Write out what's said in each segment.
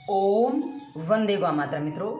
ओम वंदे गौ माता। मित्रों,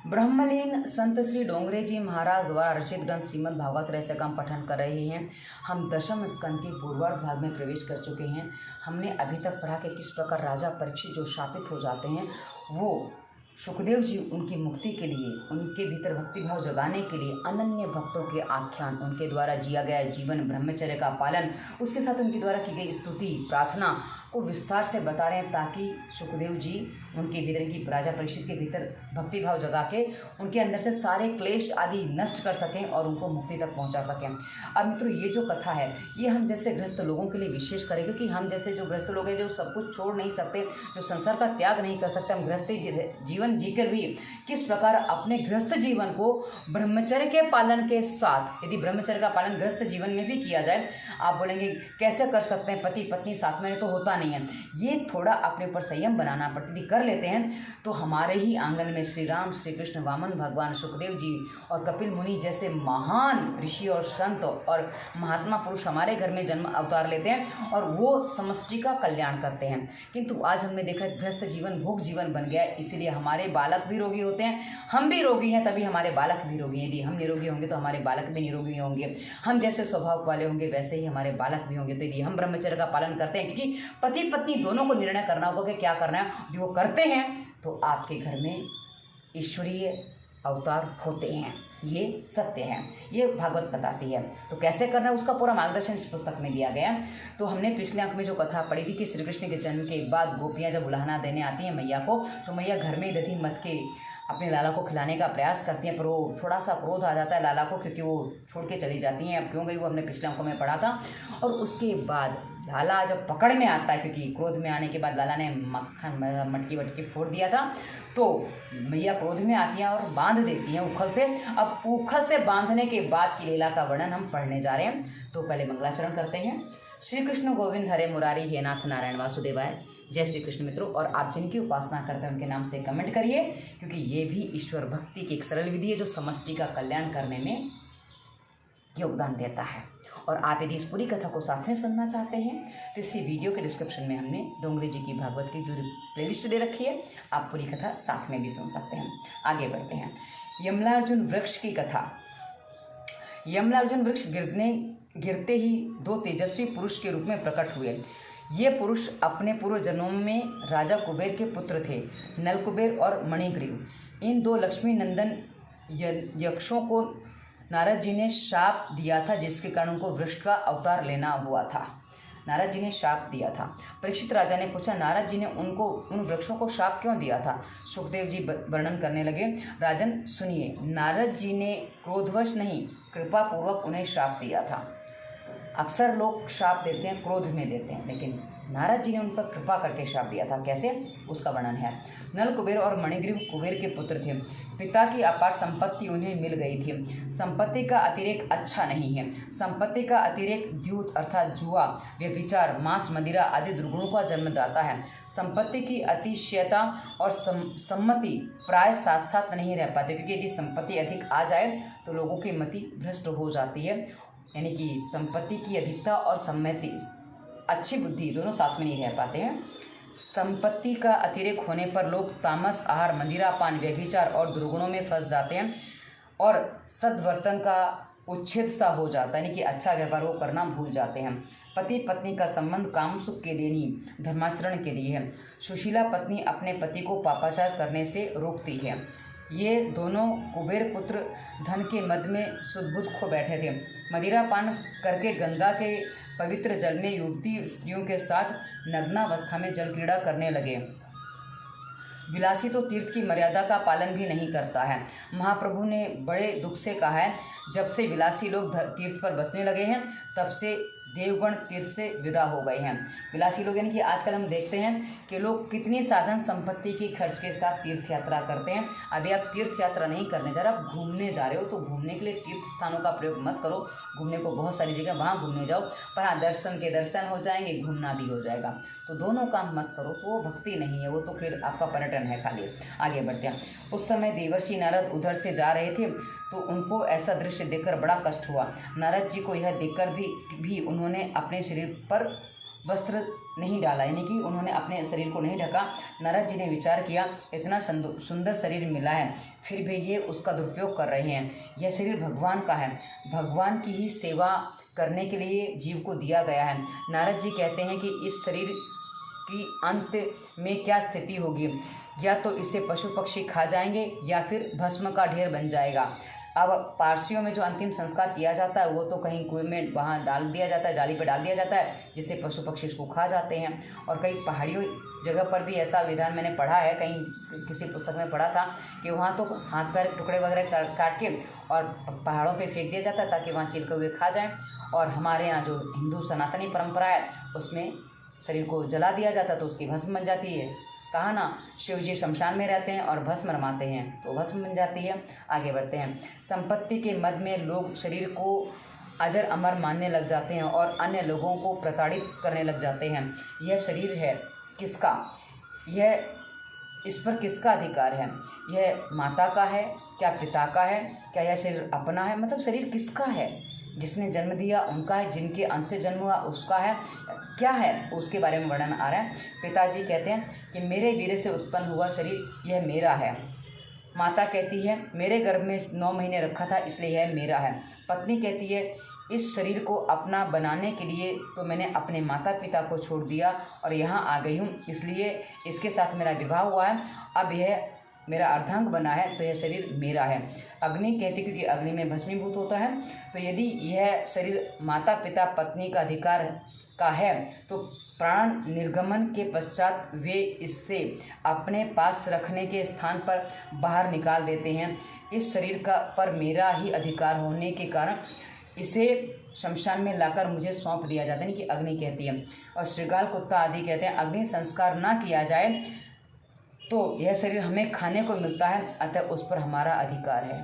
ब्रह्मलीन संत श्री डोंगरे जी महाराज द्वारा रचित ग्रंथ श्रीमद् भागवत रहस्य का हम पठन कर रहे हैं। हम दशम स्कंद के पूर्वार्ध भाग में प्रवेश कर चुके हैं। हमने अभी तक पढ़ा कि किस प्रकार राजा परीक्षित जो शापित हो जाते हैं, वो सुखदेव जी उनकी मुक्ति के लिए, उनके भीतर भक्तिभाव जगाने के लिए अनन्य भक्तों के आख्यान, उनके द्वारा जिया गया जीवन, ब्रह्मचर्य का पालन, उसके साथ उनके द्वारा की गई स्तुति प्रार्थना को विस्तार से बता रहे हैं, ताकि सुखदेव जी उनके भीतर की राजा परीक्षित के भीतर भक्तिभाव जगा के उनके अंदर से सारे क्लेश आदि नष्ट कर सकें और उनको मुक्ति तक पहुंचा सकें। अब मित्रों, ये जो कथा है ये हम जैसे गृहस्थ लोगों के लिए विशेष करें, क्योंकि हम जैसे जो गृहस्थ लोग हैं, जो सब कुछ छोड़ नहीं सकते, जो संसार का त्याग नहीं कर सकते, हम गृहस्थ जीवन जीकर भी किस प्रकार अपने गृहस्थ जीवन को ब्रह्मचर्य के पालन के साथ, यदि ब्रह्मचर्य का पालन गृहस्थ जीवन में भी किया जाए, आप बोलेंगे कैसे कर सकते हैं, पति पत्नी साथ में तो होता नहीं है। ये थोड़ा अपने ऊपर संयम बनाना पड़ता है। कर लेते हैं तो हमारे ही आंगन में श्री राम, श्री कृष्ण, वामन भगवान, सुखदेव जी और कपिल मुनि जैसे महान ऋषि और संत और महात्मा पुरुष हमारे घर में जन्म अवतार लेते हैं और वो समष्टि का कल्याण करते हैं। किंतु आज हमने देखा गृहस्थ जीवन भोग जीवन बन गया है, इसलिए हमारे बालक भी रोगी होते हैं। हम भी रोगी हैं तभी हमारे बालक भी रोगी हैं। यदि हम निरोगी होंगे तो हमारे बालक भी निरोगी होंगे। हम जैसे स्वभाव वाले होंगे वैसे ही हमारे बालक भी होंगे। तो यदि हम ब्रह्मचर्य का पालन करते हैं, क्योंकि पति पत्नी दोनों को निर्णय करना होगा कि क्या करना है, जो वो करते हैं तो आपके घर में ईश्वरीय अवतार होते हैं। ये सत्य है, ये भागवत बताती है। तो कैसे करना है उसका पूरा मार्गदर्शन इस पुस्तक में दिया गया। तो हमने पिछले अंक में जो कथा पढ़ी थी कि श्री कृष्ण के जन्म के बाद गोपियाँ जब उलाहना देने आती हैं मैया को, तो मैया घर में दधी मत के अपने लाला को खिलाने का प्रयास करती हैं, पर वो थोड़ा सा क्रोध आ जाता है लाला को, क्योंकि वो छोड़ के चली जाती हैं। अब क्यों गई वो हमने पिछले अंकों में पढ़ा था। और उसके बाद लाला जब पकड़ में आता है, क्योंकि क्रोध में आने के बाद लाला ने मक्खन मटकी वटकी फोड़ दिया था, तो मैया क्रोध में आती हैं और बांध देती हैं उखल से। अब उखल से बांधने के बाद की लीला का वर्णन हम पढ़ने जा रहे हैं। तो पहले मंगलाचरण करते हैं। श्री कृष्ण गोविंद हरे मुरारी हे नाथ नारायण वासुदेवाय। जय श्री कृष्ण मित्रों। और आप जिनकी उपासना करते हैं उनके नाम से कमेंट करिए, क्योंकि ये भी ईश्वर भक्ति की एक सरल विधि है जो समष्टि का कल्याण करने में योगदान देता है। और आप यदि इस पूरी कथा को साथ में सुनना चाहते हैं तो इसी वीडियो के डिस्क्रिप्शन में हमने डोंगरे जी की भागवत की पूरी प्लेलिस्ट दे रखी है, आप पूरी कथा साथ में भी सुन सकते हैं। आगे बढ़ते हैं। यमलार्जुन वृक्ष की कथा। यमलार्जुन वृक्ष गिरते ही दो तेजस्वी पुरुष के रूप में प्रकट हुए। ये पुरुष अपने पूर्व जन्मों में राजा कुबेर के पुत्र थे, नलकुबेर और मणिग्रीव। इन दो लक्ष्मी नंदन यक्षों को नारद जी ने शाप दिया था, जिसके कारण उनको वृक्ष का अवतार लेना हुआ था। नारद जी ने शाप दिया था। परीक्षित राजा ने पूछा, नारद जी ने उन वृक्षों को शाप क्यों दिया था? सुखदेव जी वर्णन करने लगे। राजन सुनिए, नारद जी ने क्रोधवश नहीं, कृपा पूर्वक उन्हें शाप दिया था। अक्सर लोग शाप देते हैं, क्रोध में देते हैं, लेकिन नारद जी ने उन पर कृपा करके शाप दिया था। कैसे, उसका वर्णन है। नल कुबेर और मणिग्रीव कुबेर के पुत्र थे। पिता की अपार संपत्ति उन्हें मिल गई थी। संपत्ति का अतिरेक अच्छा नहीं है। संपत्ति का अतिरेक द्यूत अर्थात जुआ, व्यभिचार, मांस, मदिरा आदि दुर्गुणों का जन्मदाता है। संपत्ति की अतिशयता और सम्मति प्राय साथ साथ नहीं रह पाते, क्योंकि यदि संपत्ति अधिक आ जाए तो लोगों की मति भ्रष्ट हो जाती है। यानी कि संपत्ति की अधिकता और सम्मति, अच्छी बुद्धि दोनों साथ में नहीं रह पाते हैं। संपत्ति का अतिरेक होने पर लोग तामस आहार, मंदिरा पान, व्यभिचार और दुर्गुणों में फंस जाते हैं और सद्वर्तन का उच्छेद सा हो जाता है, यानी कि अच्छा व्यवहार वो करना भूल जाते हैं। पति पत्नी का संबंध काम सुख के लिए नहीं, धर्माचरण के लिए है। सुशीला पत्नी अपने पति को पापाचार करने से रोकती है। ये दोनों कुबेर पुत्र धन के मद में सुदबुद खो बैठे थे। मदिरा पान करके गंगा के पवित्र जल में युवती स्त्रियों के साथ नग्नावस्था में जल क्रीड़ा करने लगे। विलासी तो तीर्थ की मर्यादा का पालन भी नहीं करता है। महाप्रभु ने बड़े दुख से कहा है, जब से विलासी लोग तीर्थ पर बसने लगे हैं तब से देवगण तीर्थ से विदा हो गए हैं। विलासी लोग यानी कि आजकल हम देखते हैं कि लोग कितनी साधन संपत्ति की खर्च के साथ तीर्थ यात्रा करते हैं। अभी आप तीर्थ यात्रा नहीं करने जा रहे, आप घूमने जा रहे हो, तो घूमने के लिए तीर्थ स्थानों का प्रयोग मत करो। घूमने को बहुत सारी जगह, वहाँ घूमने जाओ, पर हाँ दर्शन के दर्शन हो जाएंगे, घूमना भी हो जाएगा। तो दोनों काम मत करो, तो वो भक्ति नहीं है, वो तो फिर आपका पर्यटन है खाली। आगे बढ़ते हैं। उस समय देवर्षि नारद उधर से जा रहे थे, तो उनको ऐसा दृश्य देखकर बड़ा कष्ट हुआ। नारद जी को यह देखकर भी उन्होंने अपने शरीर पर वस्त्र नहीं डाला, यानी कि उन्होंने अपने शरीर को नहीं ढका। नारद जी ने विचार किया, इतना सुंदर शरीर मिला है, फिर भी ये उसका दुरुपयोग कर रहे हैं। यह शरीर भगवान का है, भगवान की ही सेवा करने के लिए जीव को दिया गया है। नारद जी कहते हैं कि इस शरीर की अंत में क्या स्थिति होगी, या तो इसे पशु पक्षी खा जाएंगे या फिर भस्म का ढेर बन जाएगा। अब पारसियों में जो अंतिम संस्कार किया जाता है वो तो कहीं कुएं में वहाँ डाल दिया जाता है, जाली पर डाल दिया जाता है, जिससे पशु पक्षी इसको खा जाते हैं। और कई पहाड़ियों जगह पर भी ऐसा विधान मैंने पढ़ा है, कहीं किसी पुस्तक में पढ़ा था कि वहाँ तो हाथ पैर टुकड़े वगैरह काट के और पहाड़ों पे फेंक दिया जाता है ताकि वहाँ चिल कौवे खा जाएँ। और हमारे यहाँ जो हिंदू सनातनी परंपरा है उसमें शरीर को जला दिया जाता है तो उसकी भस्म बन जाती है। कहा ना, शिव जी शमशान में रहते हैं और भस्म रमाते हैं तो भस्म बन जाती है। आगे बढ़ते हैं। संपत्ति के मद में लोग शरीर को अजर अमर मानने लग जाते हैं और अन्य लोगों को प्रताड़ित करने लग जाते हैं। यह शरीर है किसका, यह इस पर किसका अधिकार है? यह माता का है, क्या पिता का है, क्या यह शरीर अपना है? मतलब शरीर किसका है? जिसने जन्म दिया उनका है, जिनके अंश से जन्म हुआ उसका है, क्या है? उसके बारे में वर्णन आ रहा है। पिताजी कहते हैं कि मेरे वीर्य से उत्पन्न हुआ शरीर यह मेरा है। माता कहती है मेरे गर्भ में 9 महीने रखा था इसलिए यह मेरा है। पत्नी कहती है इस शरीर को अपना बनाने के लिए तो मैंने अपने माता पिता को छोड़ दिया और यहाँ आ गई हूँ, इसलिए इसके साथ मेरा विवाह हुआ है, अब यह मेरा अर्धांग बना है तो यह शरीर मेरा है। अग्नि कहती क्योंकि अग्नि में भस्मीभूत होता है, तो यदि यह शरीर माता पिता पत्नी का अधिकार का है तो प्राण निर्गमन के पश्चात वे इससे अपने पास रखने के स्थान पर बाहर निकाल देते हैं। इस शरीर का पर मेरा ही अधिकार होने के कारण इसे शमशान में लाकर मुझे सौंप दिया जाता है, कि अग्नि कहती है। और श्रृगाल कुत्ता आदि कहते हैं अग्नि संस्कार ना किया जाए तो यह शरीर हमें खाने को मिलता है, अतः उस पर हमारा अधिकार है।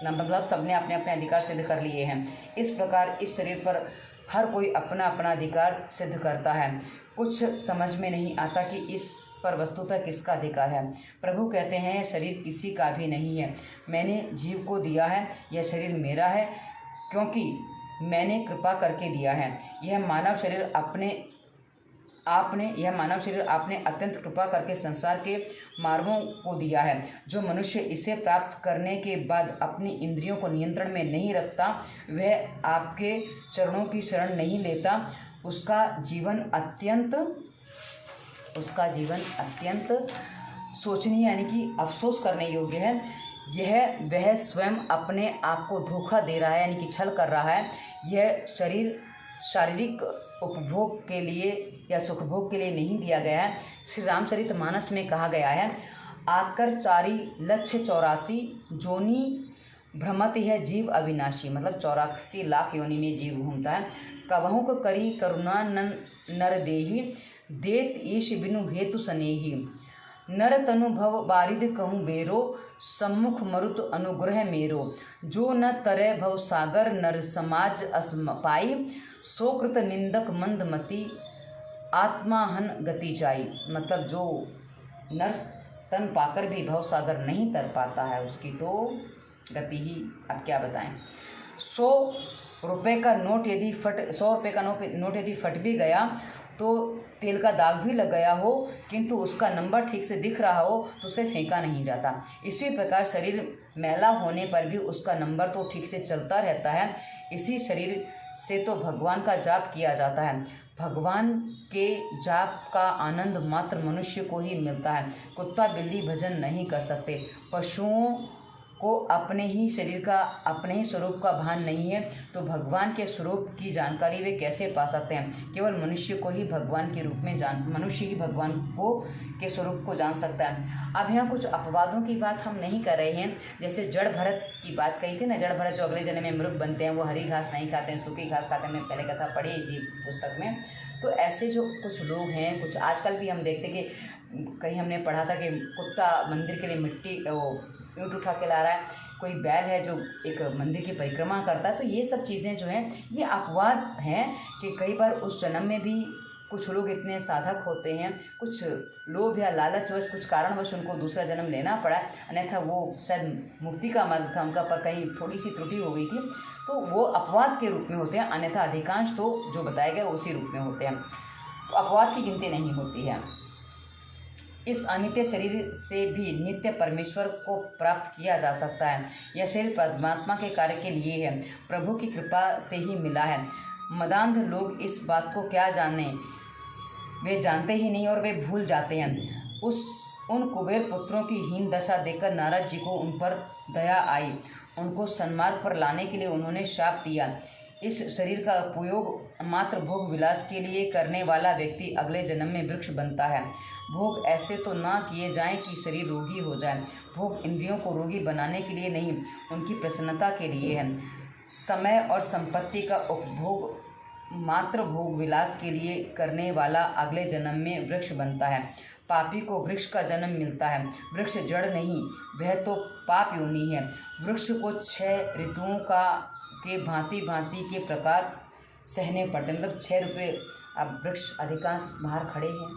मतलब सबने अपने अपने अधिकार सिद्ध कर लिए हैं। इस प्रकार इस शरीर पर हर कोई अपना अपना अधिकार सिद्ध करता है। कुछ समझ में नहीं आता कि इस पर वस्तुतः किसका अधिकार है। प्रभु कहते हैं शरीर किसी का भी नहीं है, मैंने जीव को दिया है, यह शरीर मेरा है क्योंकि मैंने कृपा करके दिया है। यह मानव शरीर आपने अत्यंत कृपा करके संसार के मार्गों को दिया है। जो मनुष्य इसे प्राप्त करने के बाद अपनी इंद्रियों को नियंत्रण में नहीं रखता, वह आपके चरणों की शरण नहीं लेता, उसका जीवन अत्यंत शोचनीय यानी कि अफसोस करने योग्य है। वह स्वयं अपने आप को धोखा दे रहा है यानी कि छल कर रहा है। यह शरीर शारीरिक उपभोग के लिए या सुखभोग के लिए नहीं दिया गया है। श्री रामचरितमानस में कहा गया है आकर 4,84,00,000 जोनी भ्रमति है जीव अविनाशी, मतलब 84 लाख योनि में जीव घूमता है। कवहु को करी करुणा नर देही देत ईश बिनु हेतु सनेही नर तनु भव बारिद कहूँ बेरो सम्मुख मरुत अनुग्रह मेरो जो न तरय भव सागर नर समाज असम पाई सोकृत निंदक मंदमती आत्माहन गति जाई। मतलब जो नर तन पाकर भी भव सागर नहीं तर पाता है उसकी तो गति ही अब क्या बताएं। 100 रुपये का नोट यदि फट भी गया तो तेल का दाग भी लग गया हो किंतु उसका नंबर ठीक से दिख रहा हो तो उसे फेंका नहीं जाता। इसी प्रकार शरीर मैला होने पर भी उसका नंबर तो ठीक से चलता रहता है। इसी शरीर से तो भगवान का जाप किया जाता है। भगवान के जाप का आनंद मात्र मनुष्य को ही मिलता है। कुत्ता बिल्ली भजन नहीं कर सकते। पशुओं को अपने ही शरीर का अपने ही स्वरूप का भान नहीं है तो भगवान के स्वरूप की जानकारी वे कैसे पा सकते हैं। केवल मनुष्य को ही भगवान के रूप में मनुष्य ही भगवान को के स्वरूप को जान सकता है। अब यहाँ कुछ अपवादों की बात हम नहीं कर रहे हैं। जैसे जड़ भरत की बात कही थी ना, जड़ भरत जो अगले जन्म में मृग बनते हैं, वो हरी घास नहीं खाते हैं, सूखी घास खाते हैं। मैंने पहले कथा पढ़ी इसी पुस्तक में। तो ऐसे जो कुछ लोग हैं, कुछ आजकल भी हम देखते कि कहीं हमने पढ़ा था कि कुत्ता मंदिर के लिए मिट्टी ऊँट उठा के ला रहा है, कोई बैल है जो एक मंदिर की परिक्रमा करता है। तो ये सब चीज़ें जो हैं ये अपवाद हैं कि कई बार उस जन्म में भी कुछ लोग इतने साधक होते हैं, कुछ लोभ या लालचवश कुछ कारणवश उनको दूसरा जन्म लेना पड़ा, अन्यथा वो शायद मुक्ति का मार्ग था उनका, पर कहीं थोड़ी सी त्रुटि हो गई थी तो वो अपवाद के रूप में होते हैं, अन्यथा अधिकांश तो जो बताए गए उसी रूप में होते हैं। अपवाद की गिनती नहीं होती है। इस अनित्य शरीर से भी नित्य परमेश्वर को प्राप्त किया जा सकता है। यह शरीर परमात्मा के कार्य के लिए है, प्रभु की कृपा से ही मिला है। मदांध लोग इस बात को क्या जाने, वे जानते ही नहीं और वे भूल जाते हैं। उन कुबेर पुत्रों की हीन दशा देखकर नारद जी को उन पर दया आई। उनको सन्मार्ग पर लाने के लिए उन्होंने श्राप दिया। इस शरीर का उपयोग मात्र भोग विलास के लिए करने वाला व्यक्ति अगले जन्म में वृक्ष बनता है। भोग ऐसे तो ना किए जाएं कि शरीर रोगी हो जाए। भोग इंद्रियों को रोगी बनाने के लिए नहीं, उनकी प्रसन्नता के लिए है। समय और संपत्ति का उपभोग मात्र भोग विलास के लिए करने वाला अगले जन्म में वृक्ष बनता है। पापी को वृक्ष का जन्म मिलता है। वृक्ष जड़ नहीं, वह तो पाप योनि है। वृक्ष को 6 ऋतुओं के भांति भांति के प्रकार सहने पड़ते, मतलब 6 रुपये। अब वृक्ष अधिकांश बाहर खड़े हैं,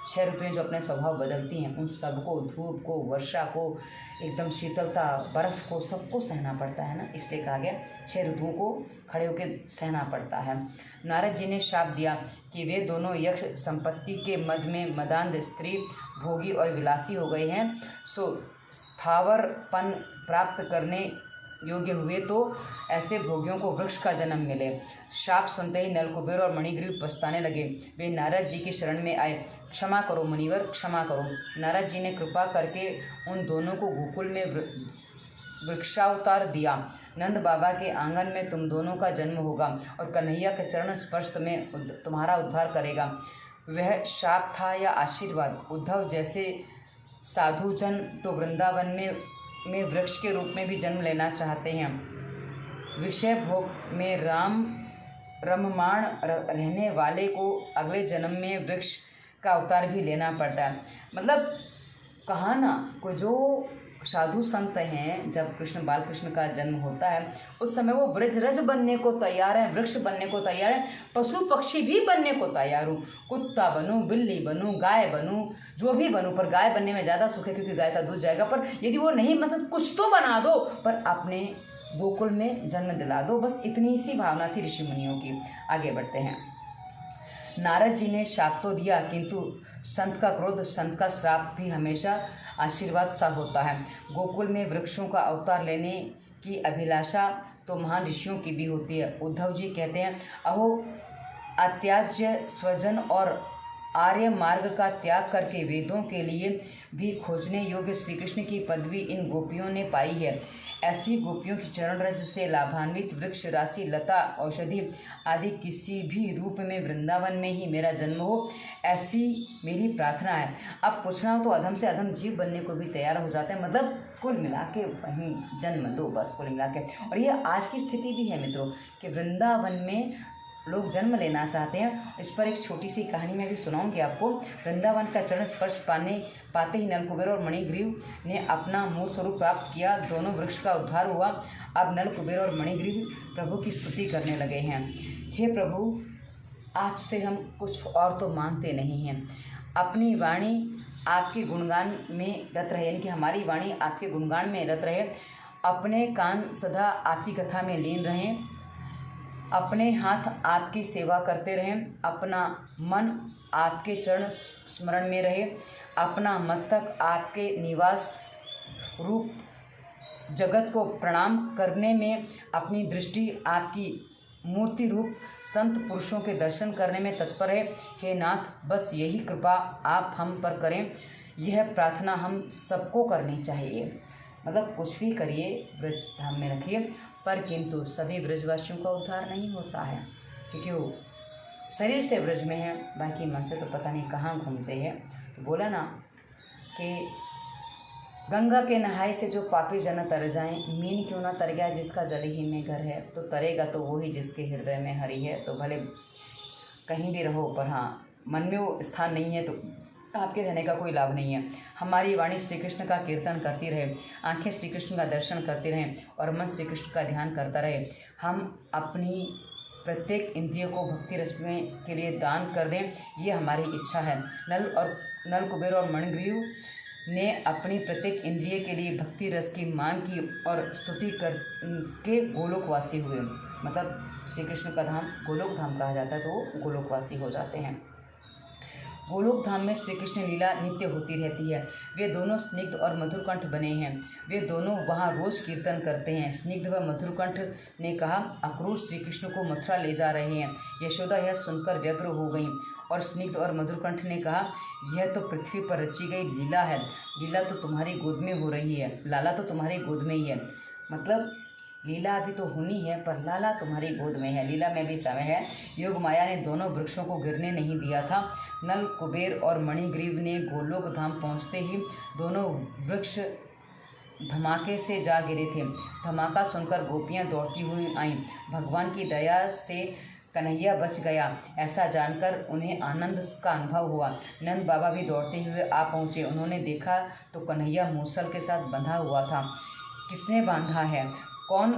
6 रुपये जो अपने स्वभाव बदलती हैं, उन सबको, धूप को, वर्षा को, एकदम शीतलता, बर्फ़ को, सबको सहना पड़ता है ना, इसलिए कहा गया 6 ऋतुओं को खड़े होकर सहना पड़ता है। नारद जी ने श्राप दिया कि वे दोनों यक्ष संपत्ति के मद में मदांध स्त्री, भोगी और विलासी हो गए हैं, सो स्थावरपन प्राप्त करने योग्य हुए तो ऐसे भोगियों को वृक्ष का जन्म मिले। शाप सुनते ही नलकुबेर और मणिग्रीव पछताने लगे। वे नारद जी की शरण में आए। क्षमा करो मुनिवर, क्षमा करो। नारद जी ने कृपा करके उन दोनों को गोकुल में वृक्षावतार दिया। नंद बाबा के आंगन में तुम दोनों का जन्म होगा और कन्हैया के चरण स्पर्श में तुम्हारा उद्धार करेगा। वह शाप था या आशीर्वाद? उद्धव जैसे साधुजन तो वृंदावन में वृक्ष के रूप में भी जन्म लेना चाहते हैं। विषय भोग में रममाण रहने वाले को अगले जन्म में वृक्ष का अवतार भी लेना पड़ता है। मतलब कहा ना, कोई जो साधु संत हैं, जब कृष्ण बाल कृष्ण का जन्म होता है उस समय वो ब्रजरज बनने को तैयार है, वृक्ष बनने को तैयार है, पशु पक्षी भी बनने को तैयार हूँ। कुत्ता बनूँ, बिल्ली बनूँ, गाय बनूँ, जो भी बनूँ, पर गाय बनने में ज़्यादा सुख है क्योंकि गाय का दूध जाएगा। पर यदि वो नहीं, मतलब कुछ तो बना दो, पर अपने गोकुल में जन्म दिला दो। बस इतनी सी भावना थी ऋषि मुनियों की। आगे बढ़ते हैं। नारद जी ने शाप तो दिया, किंतु संत का क्रोध, संत का श्राप भी हमेशा आशीर्वाद सा होता है। गोकुल में वृक्षों का अवतार लेने की अभिलाषा तो महान ऋषियों की भी होती है। उद्धव जी कहते हैं, अहो अत्याज्य स्वजन और आर्य मार्ग का त्याग करके वेदों के लिए भी खोजने योग्य श्री कृष्ण की पदवी इन गोपियों ने पाई है। ऐसी गोपियों की चरण रज से लाभान्वित वृक्ष, राशि, लता, औषधि आदि किसी भी रूप में वृंदावन में ही मेरा जन्म हो, ऐसी मेरी प्रार्थना है। अब पूछना हो तो अधम से अधम जीव बनने को भी तैयार हो जाते हैं। मतलब कुल मिला के वहीं जन्म दो, बस कुल मिला के। और ये आज की स्थिति भी है मित्रों कि वृंदावन में लोग जन्म लेना चाहते हैं। इस पर एक छोटी सी कहानी मैं भी सुनाऊंगी आपको। वृंदावन का चरण स्पर्श पाते ही नलकुबेर और मणिग्रीव ने अपना मूल स्वरूप प्राप्त किया। दोनों वृक्ष का उद्धार हुआ। अब नलकुबेर और मणिग्रीव प्रभु की स्तुति करने लगे हैं। हे प्रभु, आपसे हम कुछ और तो मांगते नहीं हैं। अपनी वाणी आपके गुणगान में रत रहे, यानी कि हमारी वाणी आपके गुणगान में रत रहे। अपने कान सदा आपकी कथा में लीन रहें। अपने हाथ आपकी सेवा करते रहें। अपना मन आपके चरण स्मरण में रहे। अपना मस्तक आपके निवास रूप जगत को प्रणाम करने में, अपनी दृष्टि आपकी मूर्ति रूप संत पुरुषों के दर्शन करने में तत्पर है। हे नाथ, बस यही कृपा आप हम पर करें। यह प्रार्थना हम सबको करनी चाहिए। मतलब कुछ भी करिए, ब्रज धाम में रखिए, पर किंतु सभी ब्रजवासियों का उद्धार नहीं होता है, क्योंकि वो शरीर से ब्रज में है, बाकी मन से तो पता नहीं कहाँ घूमते हैं। तो बोला ना कि गंगा के नहाए से जो पापी जन तर जाएं, मीन क्यों ना तर गया जिसका जल ही में घर है। तो तरेगा तो वो ही जिसके हृदय में हरि है। तो भले कहीं भी रहो, पर हाँ मन में वो स्थान नहीं है तो आपके रहने का कोई लाभ नहीं है। हमारी वाणी श्री कृष्ण का कीर्तन करती रहे, आंखें श्री कृष्ण का दर्शन करती रहें और मन श्री कृष्ण का ध्यान करता रहे। हम अपनी प्रत्येक इंद्रिय को भक्ति रस में के लिए दान कर दें, ये हमारी इच्छा है। नलकुबेर और मणिग्रीव ने अपनी प्रत्येक इंद्रिय के लिए भक्ति रस की मांग की और स्तुति करके गोलोकवासी हुए। मतलब श्री कृष्ण का धाम गोलोक धाम कहा जाता है, तो वो गोलोकवासी हो जाते हैं। गोलोक धाम में श्री कृष्ण लीला नित्य होती रहती है। वे दोनों स्निग्ध और मधुरकंठ बने हैं। वे दोनों वहाँ रोज कीर्तन करते हैं। स्निग्ध व मधुरकंठ ने कहा, अक्रूर श्री कृष्ण को मथुरा ले जा रहे हैं। यशोदा यह सुनकर व्यग्र हो गईं और स्निग्ध और मधुरकंठ ने कहा, यह तो पृथ्वी पर रची गई लीला है। लीला तो तुम्हारी गोद में हो रही है, लाला तो तुम्हारी गोद में ही है। मतलब लीला अभी तो होनी है पर लाला तुम्हारी गोद में है, लीला में भी समय है। योग माया ने दोनों वृक्षों को गिरने नहीं दिया था। नल, कुबेर और मणिग्रीव ने गोलोक धाम पहुँचते ही दोनों वृक्ष धमाके से जा गिरे थे। धमाका सुनकर गोपियाँ दौड़ती हुई आईं। भगवान की दया से कन्हैया बच गया, ऐसा जानकर उन्हें आनंद का अनुभव हुआ। नंद बाबा भी दौड़ते हुए आ पहुँचे। उन्होंने देखा तो कन्हैया मूसल के साथ बंधा हुआ था। किसने बांधा है? कौन?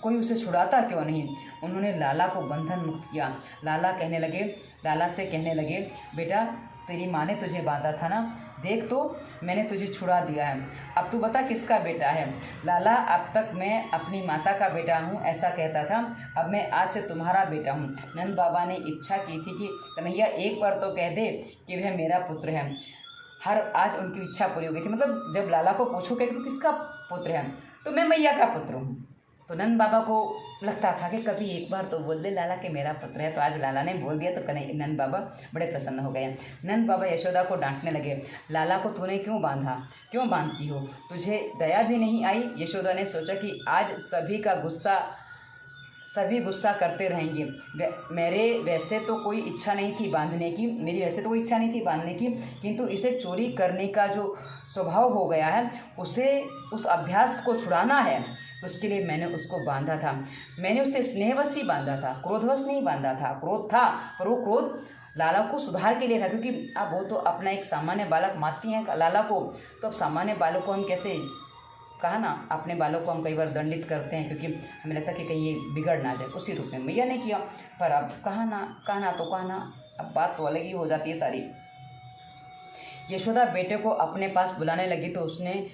कोई उसे छुड़ाता क्यों नहीं? उन्होंने लाला को बंधन मुक्त किया। लाला से कहने लगे, बेटा तेरी माँ ने तुझे बांधा था ना, देख तो मैंने तुझे छुड़ा दिया है। अब तू बता किसका बेटा है? लाला, अब तक मैं अपनी माता का बेटा हूँ ऐसा कहता था, अब मैं आज से तुम्हारा बेटा हूँ। नंद बाबा ने इच्छा की थी कि कन्हैया एक बार तो कह दे कि वह मेरा पुत्र है। आज उनकी इच्छा पूरी हो गई थी। मतलब जब लाला को पूछोगे तो किसका पुत्र है, तो मैं मैया का पुत्र हूँ। तो नंद बाबा को लगता था कि कभी एक बार तो बोल दे लाला के मेरा पुत्र है। तो आज लाला ने बोल दिया तो नंद बाबा बड़े प्रसन्न हो गए। नंद बाबा यशोदा को डांटने लगे, लाला को तूने क्यों बांधा, क्यों बांधती हो, तुझे दया भी नहीं आई? यशोदा ने सोचा कि आज सभी गुस्सा करते रहेंगे। मेरी वैसे तो कोई इच्छा नहीं थी बांधने की, किंतु इसे चोरी करने का जो स्वभाव हो गया है उसे उस अभ्यास को छुड़ाना है। उसके लिए मैंने उसको बांधा था। मैंने उसे स्नेहवश ही बांधा था, क्रोधवश नहीं बांधा था। क्रोध था पर वो क्रोध लाला को सुधार के लिए था, क्योंकि अब वो तो अपना एक सामान्य बालक मानती हैं लाला को। तो अब सामान्य बालक को हम कैसे, कहा ना, अपने बालों को हम कई बार दंडित करते हैं क्योंकि हमें लगता है कि कहीं ये बिगड़ ना जाए, उसी रूप में मैया ने किया। पर अब कहा ना, अब बात तो अलग ही हो जाती है सारी। यशोदा बेटे को अपने पास बुलाने लगी तो उसने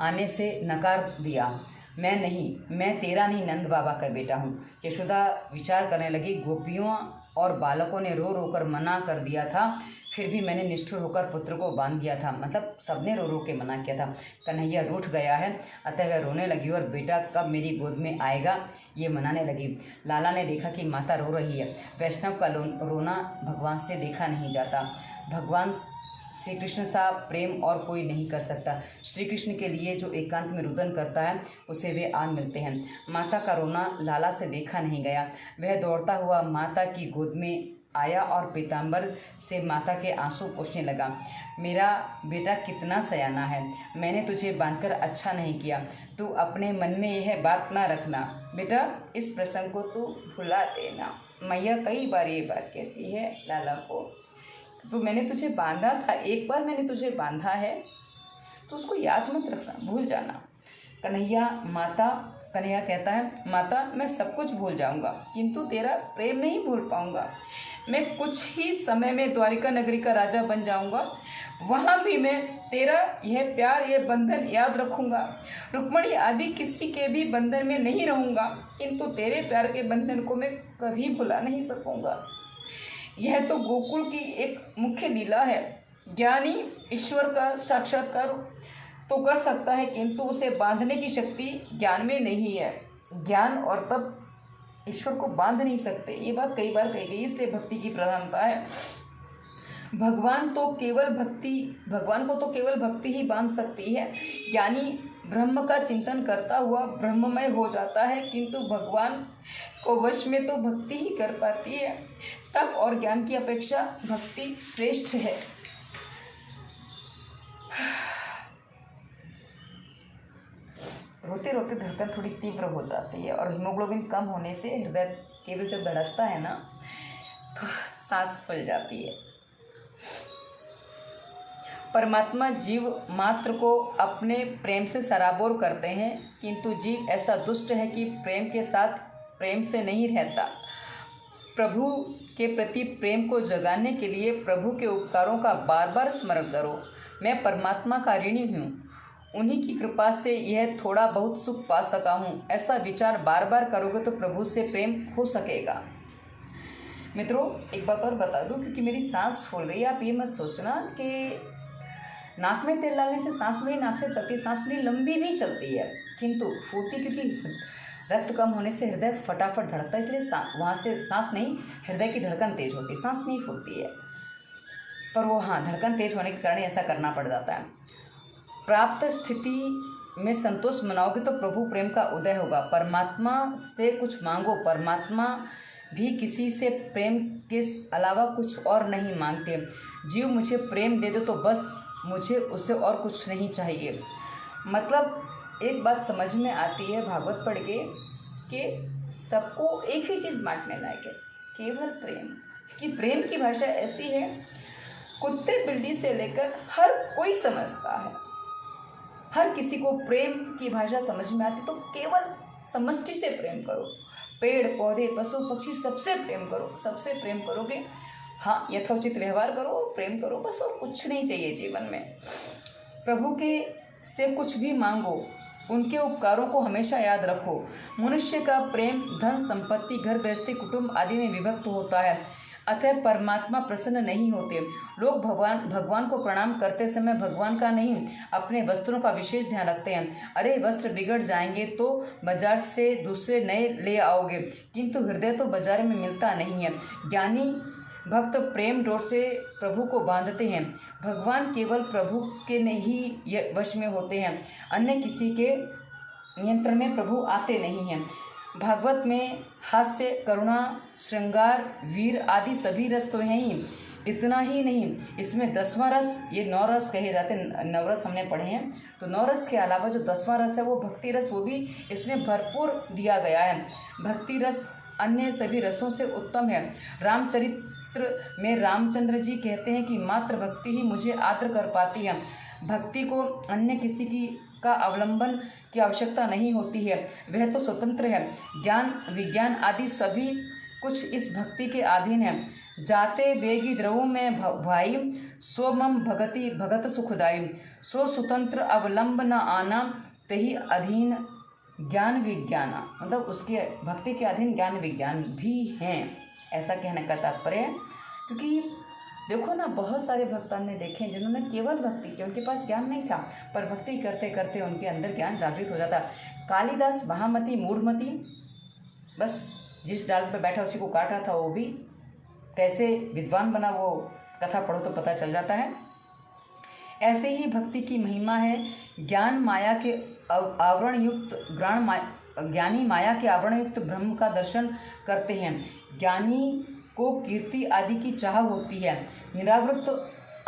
आने से नकार दिया। मैं तेरा नहीं नंद बाबा का बेटा हूँ। यशोदा विचार करने लगी, गोपियों और बालकों ने रो रो कर मना कर दिया था, फिर भी मैंने निष्ठुर होकर पुत्र को बांध दिया था। मतलब सबने रो रो के मना किया था। कन्हैया रूठ गया है, अतः वह रोने लगी और बेटा कब मेरी गोद में आएगा ये मनाने लगी। लाला ने देखा कि माता रो रही है। वैष्णव का रोना भगवान से देखा नहीं जाता। भगवान श्री कृष्ण सा प्रेम और कोई नहीं कर सकता। श्री कृष्ण के लिए जो एकांत में रुदन करता है उसे वे आन मिलते हैं। माता का रोना लाला से देखा नहीं गया। वह दौड़ता हुआ माता की गोद में आया और पीताम्बर से माता के आंसू पोंछने लगा। मेरा बेटा कितना सयाना है, मैंने तुझे बांधकर अच्छा नहीं किया। तू अपने मन में यह बात ना रखना बेटा, इस प्रसंग को तू भुला देना। मैया कई बार ये बात कहती है लाला को, तो मैंने तुझे बांधा था, एक बार मैंने तुझे बांधा है तो उसको याद मत रखना, भूल जाना। कन्हैया कहता है, माता मैं सब कुछ भूल जाऊंगा किंतु तेरा प्रेम नहीं भूल पाऊंगा। मैं कुछ ही समय में द्वारिका नगरी का राजा बन जाऊंगा, वहाँ भी मैं तेरा यह प्यार, यह बंधन याद रखूंगा। रुक्मणी आदि किसी के भी बंधन में नहीं रहूंगा, किंतु तेरे प्यार के बंधन को मैं कभी भुला नहीं सकूंगा। यह तो गोकुल की एक मुख्य लीला है। ज्ञानी ईश्वर का साक्षात्कार तो कर सकता है किंतु उसे बांधने की शक्ति ज्ञान में नहीं है। ज्ञान और तब ईश्वर को बांध नहीं सकते। ये बात कई बार कही गई, इसलिए भक्ति की प्रधानता है। भगवान को तो केवल भक्ति ही बांध सकती है। ज्ञानी ब्रह्म का चिंतन करता हुआ ब्रह्ममय हो जाता है, किंतु भगवान को वश में तो भक्ति ही कर पाती है। तप और ज्ञान की अपेक्षा भक्ति श्रेष्ठ है। रोते रोते धड़कन थोड़ी तीव्र हो जाती है और हीमोग्लोबिन कम होने से हृदय केवल जब धड़कता है ना तो सांस फूल जाती है। परमात्मा जीव मात्र को अपने प्रेम से सराबोर करते हैं, किंतु जीव ऐसा दुष्ट है कि प्रेम के साथ प्रेम से नहीं रहता। प्रभु के प्रति प्रेम को जगाने के लिए प्रभु के उपकारों का बार बार स्मरण करो। मैं परमात्मा का ऋणी हूँ, उन्हीं की कृपा से यह थोड़ा बहुत सुख पा सका हूँ। ऐसा विचार बार बार करोगे तो प्रभु से प्रेम हो सकेगा। मित्रों एक बात और बता दूं, क्योंकि मेरी सांस फूल रही है, आप ये मत सोचना कि नाक में तेल डालने से सांस मेरी नाक से चलती है, सांस मेरी लंबी भी चलती है किंतु फूलती, क्योंकि रक्त कम होने से हृदय फटाफट धड़कता है, इसलिए वहाँ से सांस नहीं, हृदय की धड़कन तेज होती है, सांस नहीं फूलती है। पर वो हाँ, धड़कन तेज होने के कारण ऐसा करना पड़ जाता है। प्राप्त स्थिति में संतोष मनाओगे तो प्रभु प्रेम का उदय होगा। परमात्मा से कुछ मांगो, परमात्मा भी किसी से प्रेम के अलावा कुछ और नहीं मांगते। जीव मुझे प्रेम दे दो तो बस, मुझे उससे और कुछ नहीं चाहिए। मतलब एक बात समझ में आती है भागवत पढ़ के कि सबको एक ही चीज़ बांटने लायक है, केवल प्रेम। क्योंकि प्रेम की भाषा ऐसी है, कुत्ते बिल्ली से लेकर हर कोई समझता है, हर किसी को प्रेम की भाषा समझ में आती। तो केवल समष्टि से प्रेम करो, पेड़ पौधे पशु पक्षी सबसे प्रेम करो, सबसे प्रेम करोगे, हाँ यथोचित व्यवहार करो, प्रेम करो, बस और कुछ नहीं चाहिए जीवन में। प्रभु के से कुछ भी मांगो, उनके उपकारों को हमेशा याद रखो। मनुष्य का प्रेम धन संपत्ति घर गृहस्थी कुटुंब आदि में विभक्त होता है, अतः परमात्मा प्रसन्न नहीं होते। लोग भगवान को प्रणाम करते समय भगवान का नहीं, अपने वस्त्रों का विशेष ध्यान रखते हैं। अरे वस्त्र बिगड़ जाएंगे तो बाजार से दूसरे नए ले आओगे, किंतु हृदय तो बाजार में मिलता नहीं है। ज्ञानी भक्त प्रेम डोर से प्रभु को बांधते हैं। भगवान केवल प्रभु के नहीं वश में होते हैं, अन्य किसी के नियंत्रण में प्रभु आते नहीं हैं। भागवत में हास्य करुणा श्रृंगार वीर आदि सभी रस तो हैं ही, इतना ही नहीं, इसमें 10वां रस, ये 9 रस कहे जाते हैं, 9 रस हमने पढ़े हैं, तो 9 रस के अलावा जो 10वां रस है वो भक्ति रस, वो भी इसमें भरपूर दिया गया है। भक्ति रस अन्य सभी रसों से उत्तम है। रामचरित्र में रामचंद्र जी कहते हैं कि मात्र भक्ति ही मुझे आत्र कर पाती है। भक्ति को अन्य किसी की का अवलंबन की आवश्यकता नहीं होती है, वह तो स्वतंत्र है। ज्ञान विज्ञान आदि सभी कुछ इस भक्ति के अधीन है। जाते बेगी द्रवों में भाई, सो मम भगति भगत सुखदाई, सो स्वतंत्र अवलंब न आना, तही अधीन ज्ञान विज्ञाना। मतलब उसके भक्ति के अधीन ज्ञान विज्ञान भी हैं, ऐसा कहने का तात्पर्य है। क्योंकि देखो ना, बहुत सारे भक्त हमने देखे हैं जिन्होंने केवल भक्ति की, उनके पास ज्ञान नहीं था, पर भक्ति करते करते उनके अंदर ज्ञान जागृत हो जाता। कालिदास महामती मूढ़मती, बस जिस डाल पर बैठा उसी को काट रहा था, वो भी कैसे विद्वान बना वो कथा पढ़ो तो पता चल जाता है। ऐसे ही भक्ति की महिमा है। ज्ञान माया के आवरण युक्त ज्ञानी माया के आवरण युक्त ब्रह्म का दर्शन करते हैं। ज्ञानी को कीर्ति आदि की चाह होती है। निरावृत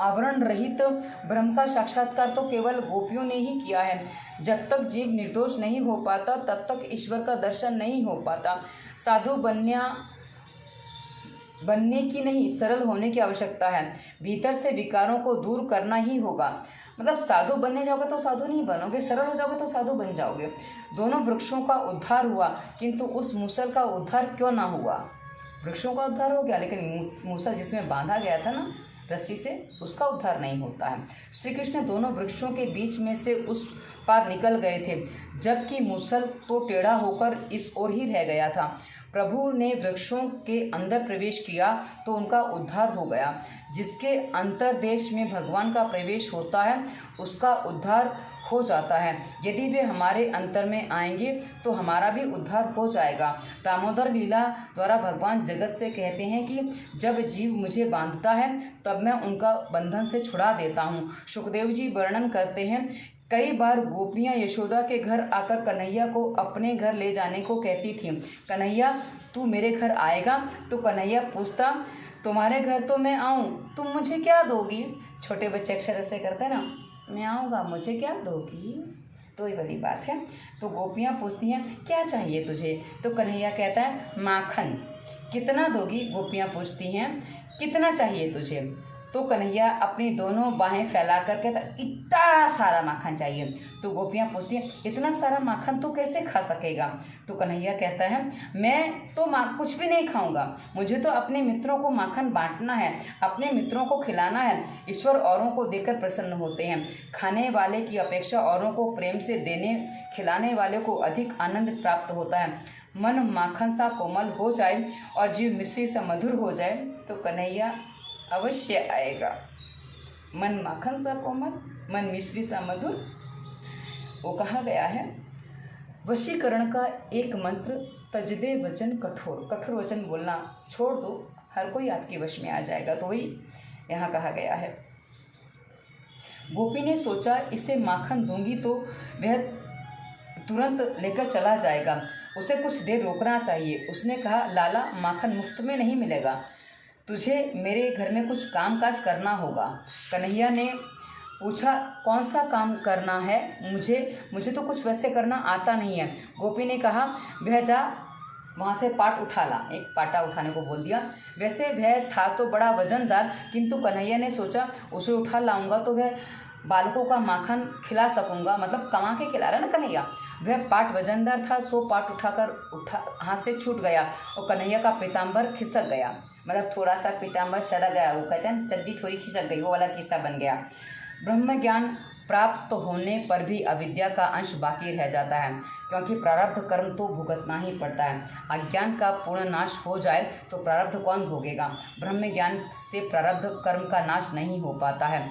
आवरण रहित ब्रह्म का साक्षात्कार तो केवल गोपियों ने ही किया है। जब तक जीव निर्दोष नहीं हो पाता तब तक ईश्वर का दर्शन नहीं हो पाता। साधु बनने की नहीं, सरल होने की आवश्यकता है। भीतर से विकारों को दूर करना ही होगा। मतलब साधु बनने जाओगे तो साधु नहीं बनोगे, सरल हो जाओगे तो साधु बन जाओगे। दोनों वृक्षों का उद्धार हुआ, किंतु उस मूसल का उद्धार क्यों ना हुआ? वृक्षों का उद्धार हो गया, लेकिन मूसल जिसमें बांधा गया था ना रस्सी से, उसका उद्धार नहीं होता है। श्री कृष्ण दोनों वृक्षों के बीच में से उस पार निकल गए थे, जबकि मूसल तो टेढ़ा होकर इस ओर ही रह गया था। प्रभु ने वृक्षों के अंदर प्रवेश किया तो उनका उद्धार हो गया। जिसके अंतर्देश में भगवान का प्रवेश होता है उसका उद्धार हो जाता है। यदि वे हमारे अंतर में आएंगे तो हमारा भी उद्धार हो जाएगा। दामोदर लीला द्वारा भगवान जगत से कहते हैं कि जब जीव मुझे बांधता है तब मैं उनका बंधन से छुड़ा देता हूँ। सुखदेव जी वर्णन करते हैं, कई बार गोपियाँ यशोदा के घर आकर कन्हैया को अपने घर ले जाने को कहती थीं। कन्हैया तू मेरे घर आएगा? तो कन्हैया पूछता, तुम्हारे घर तो मैं आऊँ, तुम मुझे क्या दोगी? छोटे बच्चे अक्सर ऐसे करते हैं ना, मैं आऊँगा मुझे क्या दोगी? तो ये वाली बात है। तो गोपियाँ पूछती हैं क्या चाहिए तुझे? तो कन्हैया कहता है माखन। कितना दोगी? गोपियाँ पूछती हैं कितना चाहिए तुझे? तो कन्हैया अपनी दोनों बाहें फैला कर कहता इतना सारा माखन चाहिए। तो गोपियाँ पूछती हैं इतना सारा माखन तो कैसे खा सकेगा? तो कन्हैया कहता है मैं तो कुछ भी नहीं खाऊंगा, मुझे तो अपने मित्रों को माखन बांटना है, अपने मित्रों को खिलाना है। ईश्वर औरों को देकर प्रसन्न होते हैं। खाने वाले की अपेक्षा औरों को प्रेम से देने खिलाने वाले को अधिक आनंद प्राप्त होता है। मन माखन सा कोमल हो जाए और जीव मिश्री सा मधुर हो जाए तो कन्हैया अवश्य आएगा। मन माखन सा कोमल, मन मिश्री सा मधुर, वो कहा गया है। वशीकरण का एक मंत्र, तजदे वचन कठोर। कठोर वचन बोलना छोड़ दो, हर कोई आपके वश में आ जाएगा, तो वही यहाँ कहा गया है। गोपी ने सोचा इसे माखन दूंगी तो वह तुरंत लेकर चला जाएगा, उसे कुछ देर रोकना चाहिए। उसने कहा, लाला मुफ्त मुफ्त में नहीं मिलेगा, तुझे मेरे घर में कुछ काम काज करना होगा। कन्हैया ने पूछा, कौन सा काम करना है? मुझे तो कुछ वैसे करना आता नहीं है। गोपी ने कहा, वह जा वहाँ से पाट उठा ला। एक पाटा उठाने को बोल दिया। वैसे वह था तो बड़ा वजनदार, किंतु कन्हैया ने सोचा उसे उठा लाऊंगा तो वह बालकों का माखन खिला सकूंगा, मतलब कमा के खिला रहा ना कन्हैया। वह पाट वजनदार था, सो पाट उठा हाथ से छूट गया और कन्हैया का पीताम्बर खिसक गया, मतलब थोड़ा सा पीताम्बर चला गया, वो कहते हैं चड्डी थोड़ी खिसक गई, वो वाला किस्सा बन गया। ब्रह्म ज्ञान प्राप्त होने पर भी अविद्या का अंश बाकी रह जाता है, क्योंकि प्रारब्ध कर्म तो भुगतना ही पड़ता है। अज्ञान का पूर्ण नाश हो जाए तो प्रारब्ध कौन भोगेगा? ब्रह्म ज्ञान से प्रारब्ध कर्म का नाश नहीं हो पाता है।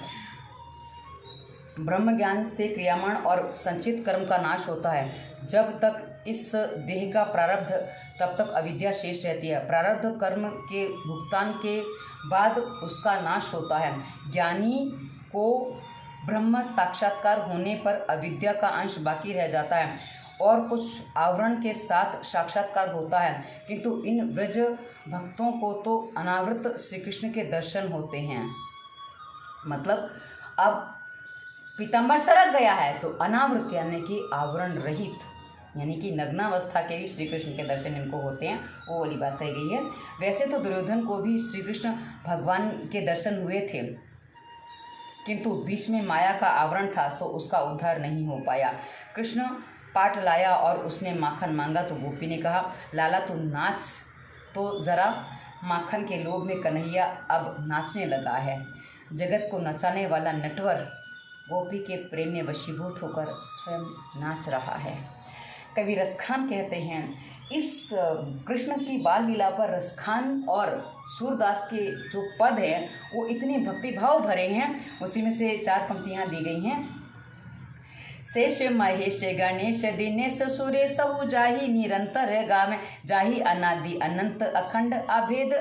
ब्रह्म ज्ञान से क्रियामण और संचित कर्म का नाश होता है। जब तक इस देह का प्रारब्ध, तब तक अविद्या शेष रहती है। प्रारब्ध कर्म के भुगतान के बाद उसका नाश होता है। ज्ञानी को ब्रह्म साक्षात्कार होने पर अविद्या का अंश बाकी रह जाता है और कुछ आवरण के साथ साक्षात्कार होता है, किंतु इन व्रज भक्तों को तो अनावृत श्री कृष्ण के दर्शन होते हैं। मतलब अब पीताम्बर सरक गया है तो अनावृत यानी कि आवरण रहित, यानी कि नग्नावस्था के भी श्री कृष्ण के दर्शन इनको होते हैं, वो वाली बात कही गई है। वैसे तो दुर्योधन को भी श्री कृष्ण भगवान के दर्शन हुए थे, किंतु बीच में माया का आवरण था, सो उसका उद्धार नहीं हो पाया। कृष्ण पाट लाया और उसने माखन मांगा तो गोपी ने कहा, लाला तू नाच तो जरा। माखन के लोभ में कन्हैया अब नाचने लगा है। जगत को नचाने वाला नटवर गोपी के प्रेम में वशीभूत होकर स्वयं नाच रहा है। कवि रसखान कहते हैं, इस कृष्ण की बाल लीला पर रसखान और सूरदास के जो पद हैं वो इतने भक्तिभाव भरे हैं। उसी में से 4 पंक्तियाँ दी गई हैं। शेष महेश गणेश दिनेश सुरेश सहु जाहि निरंतर गावे, जाहि अनादि अनंत अखंड अभेद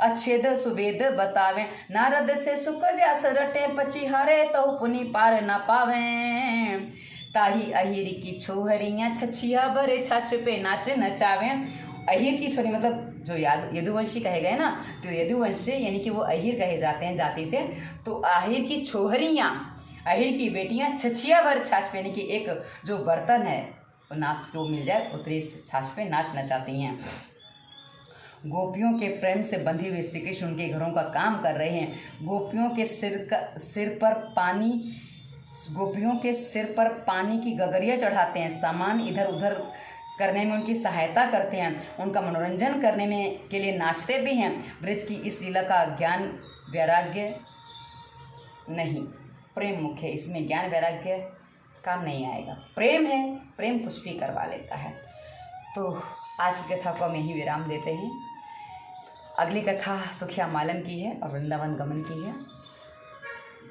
अच्छेद सुवेद बतावे, नारद से सुख व्यास रटे पचिहारे तो पुनि पार न पावे, ताही अहिर की छोहरियाँ छछिया भरे छाछ पे नाच नचावे। अहिर की छोरी मतलब जो यदुवंशी कहे गए ना, तो यदुवंशी यानी कि वो अहिर कहे जाते हैं जाति से। तो अहिर की छोहरियाँ, अहिर की बेटियाँ छछिया भर छाछ पे, यानी कि एक जो बर्तन है वो नाप को मिल जाए उतरी छाछ पे नाच नचाती हैं। गोपियों के प्रेम से बंधी हुई श्री कृष्ण उनके घरों का काम कर रहे हैं। गोपियों के सिर पर पानी की गगरिया चढ़ाते हैं, सामान इधर उधर करने में उनकी सहायता करते हैं, उनका मनोरंजन करने में के लिए नाचते भी हैं। ब्रज की इस लीला का ज्ञान वैराग्य नहीं, प्रेम मुख्य है। इसमें ज्ञान वैराग्य काम नहीं आएगा। प्रेम है, प्रेम कुछ भी करवा लेता है। तो आज की कथा को हम यहीं विराम देते हैं। अगली कथा सुखिया मालन की है और वृंदावन गमन की है।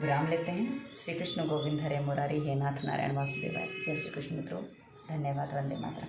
विराम लेते हैं। श्री कृष्ण गोविंद हरे मुरारी, हे नाथ नारायण वासुदेवाय। जय श्री कृष्ण मित्रों, धन्यवाद। वंदे मातरम।